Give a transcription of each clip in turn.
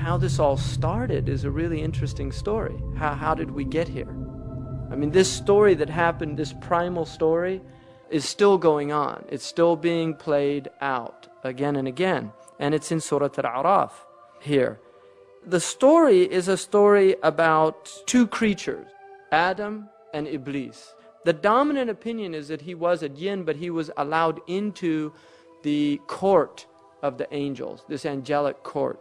how this all started is a really interesting story. How did we get here? I mean, this story that happened, this primal story, is still going on. It's still being played out again and again. And it's in Surah Al-A'raf here. The story is a story about two creatures, Adam and Iblis. The dominant opinion is that he was a jinn, but he was allowed into the court of the angels, this angelic court.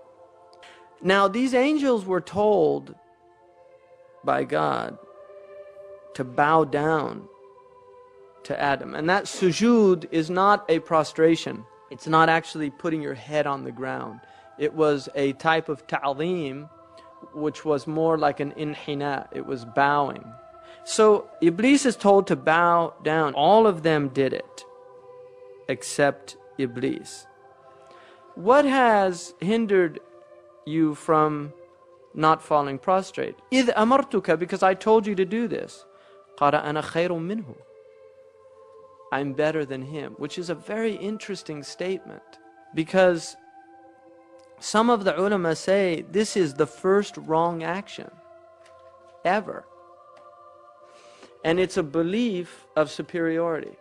Now, these angels were told by God to bow down to Adam. And that sujood is not a prostration. It's not actually putting your head on the ground. It was a type of ta'zeem, which was more like an inhina. It was bowing. So Iblis is told to bow down. All of them did it, except Iblis. What has hindered you from not falling prostrate? إِذْ أَمَرْتُكَ, because I told you to do this. قَالَ أَنَا خَيْرٌ مِّنْهُ, I'm better than him, which is a very interesting statement, because some of the ulama say this is the first wrong action ever. And it's a belief of superiority.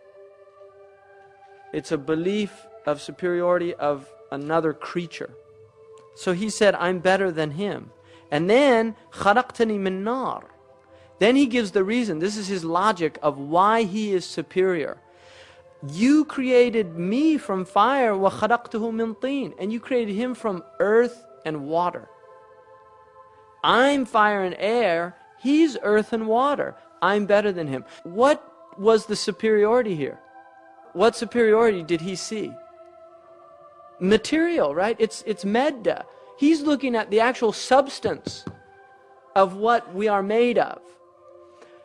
It's a belief of superiority of another creature. So he said, I'm better than him. And then, خَلَقْتَنِي مِن نَارٍ. Then he gives the reason. This is his logic of why he is superior. You created me from fire, وَخَلَقْتُهُ مِن طِينٍ. And you created him from earth and water. I'm fire and air. He's earth and water. I'm better than him. What was the superiority here? What superiority did he see? Material, right? It's medda. He's looking at the actual substance of what we are made of.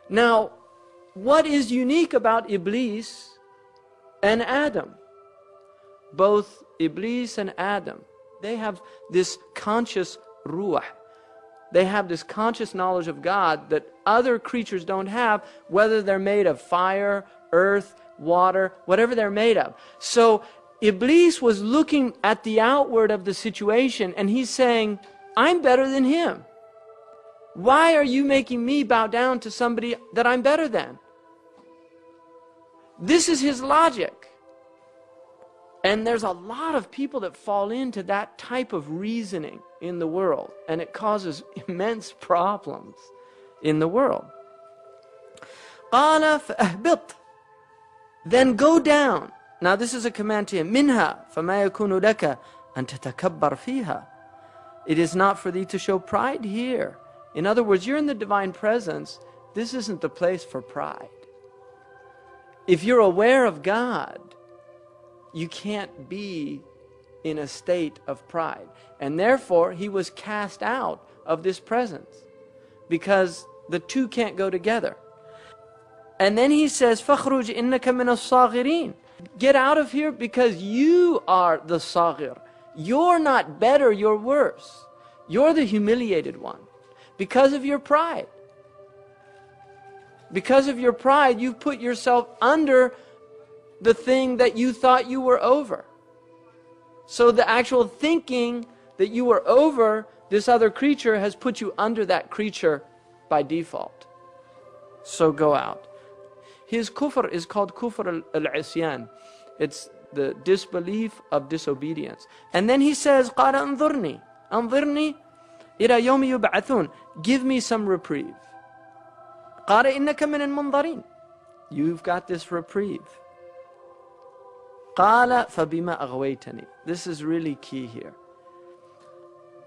Now, what is unique about Iblis and Adam? Both Iblis and Adam, they have this conscious ruh. They have this conscious knowledge of God that other creatures don't have, whether they're made of fire, earth, water, whatever they're made of. So Iblis was looking at the outward of the situation, and he's saying, I'm better than him. Why are you making me bow down to somebody that I'm better than? This is his logic. And there's a lot of people that fall into that type of reasoning in the world, and it causes immense problems in the world. قَالَ فَأَهْبِطْ, then go down. Now this is a command to him. مِنْهَا فَمَا يَكُونُ لَكَ أَن تَتَكَبَّرْ فِيهَا. It is not for thee to show pride here. In other words, you're in the divine presence. This isn't the place for pride. If you're aware of God, you can't be in a state of pride. And therefore, he was cast out of this presence, because the two can't go together. And then he says, فَخْرُجْ إِنَّكَ مِنَ الصَّاغِرِينَ. Get out of here, because you are the saghir. You're not better, you're worse. You're the humiliated one because of your pride. Because of your pride, you've put yourself under the thing that you thought you were over. So the actual thinking that you were over this other creature has put you under that creature by default. So go out. His kufr is called kufr al-isyan. It's the disbelief of disobedience. And then he says, قَالَ أَنظُرْنِي أَنظِرْنِي إِلَى يَوْمِ يُبْعَثُونَ. Give me some reprieve. قَالَ إِنَّكَ مِنَ الْمُنظَرِينَ. You've got this reprieve. قَالَ فَبِمَا أَغْوَيْتَنِي. This is really key here.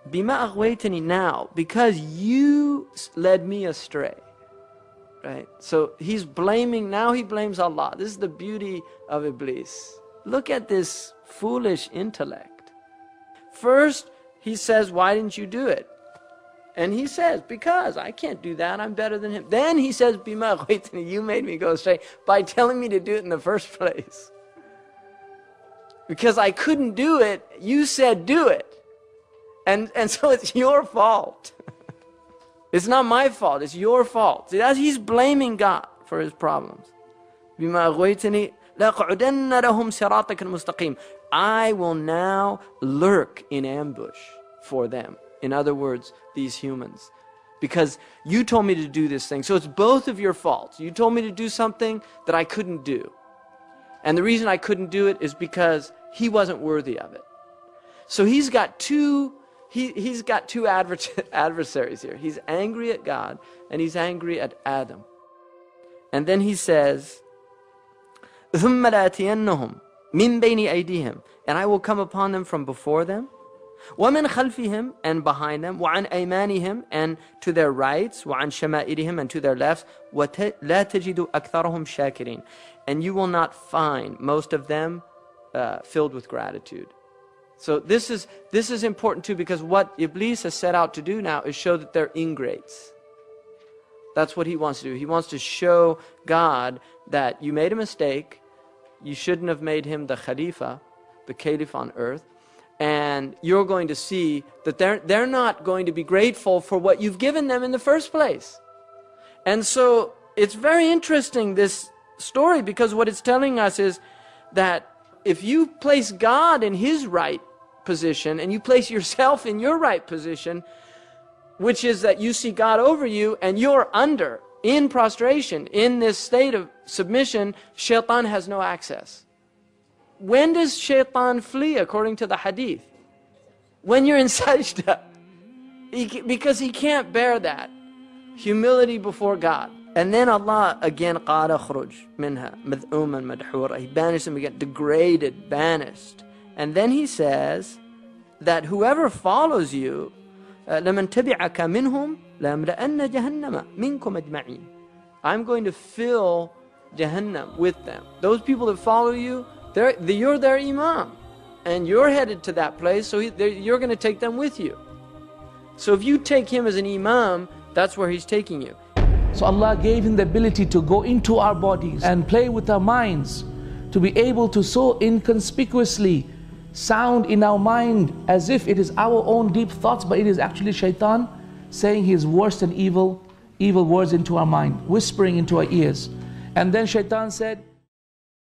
بِمَا أَغْوَيْتَنِي, now, because you led me astray. Right? So he's blaming, now he blames Allah. This is the beauty of Iblis. Look at this foolish intellect. First, he says, why didn't you do it? And he says, because I can't do that, I'm better than him. Then he says, Bima aghwaytani, you made me go astray by telling me to do it in the first place. Because I couldn't do it, you said do it. And so it's your fault. It's not my fault, it's your fault. See, he's blaming God for his problems. بِمَا أَغْوَيْتَنِي لَأَقْعُدَنَّ لَهُمْ صِرَاطَكَ الْمُسْتَقِيمَ. I will now lurk in ambush for them. In other words, these humans. Because you told me to do this thing. So it's both of your faults. You told me to do something that I couldn't do. And the reason I couldn't do it is because he wasn't worthy of it. So he's got two adversaries here. He's angry at God and he's angry at Adam. And then he says, ثُمَّ لَأَتِيَنَّهُمْ مِنْ بَيْنِ أَيْدِيهِمْ, and I will come upon them from before them, وَمِنْ خَلْفِهِمْ, and behind them, وَعَنْ أَيْمَانِهِمْ, and to their rights, وَعَنْ شَمَائِلِهِمْ, and to their left, وَلَا تَجِدُ أَكْثَرَهُمْ شَاكِرِينَ, and you will not find most of them filled with gratitude. So this is important too, because what Iblis has set out to do now is show that they're ingrates. That's what he wants to do. He wants to show God that you made a mistake. You shouldn't have made him the Khalifa, the Caliph on earth. And you're going to see that they're not going to be grateful for what you've given them in the first place. And so it's very interesting, this story, because what it's telling us is that if you place God in his right position and you place yourself in your right position, which is that you see God over you and you're under, in prostration, in this state of submission, shaitan has no access. When does shaitan flee according to the hadith? When you're in sajda. Because he can't bear that. Humility before God. And then Allah again, قَالَ خُرُجْ مِنْهَا مَذْءُومًا مَدْحُورًا. He banished them again, degraded, banished. And then he says that whoever follows you, لَمَنْ تَبِعَكَ مِنْهُمْ لَأَمْلَأَنَّ جَهَنَّمَ مِنْكُمْ أَجْمَعِينَ. I'm going to fill Jahannam with them. Those people that follow you, you're their imam. And you're headed to that place, so you're going to take them with you. So if you take him as an imam, that's where he's taking you. So Allah gave him the ability to go into our bodies and play with our minds, to be able to so inconspicuously sound in our mind as if it is our own deep thoughts, but it is actually shaitan saying his worst and evil words into our mind, whispering into our ears. And then shaitan said,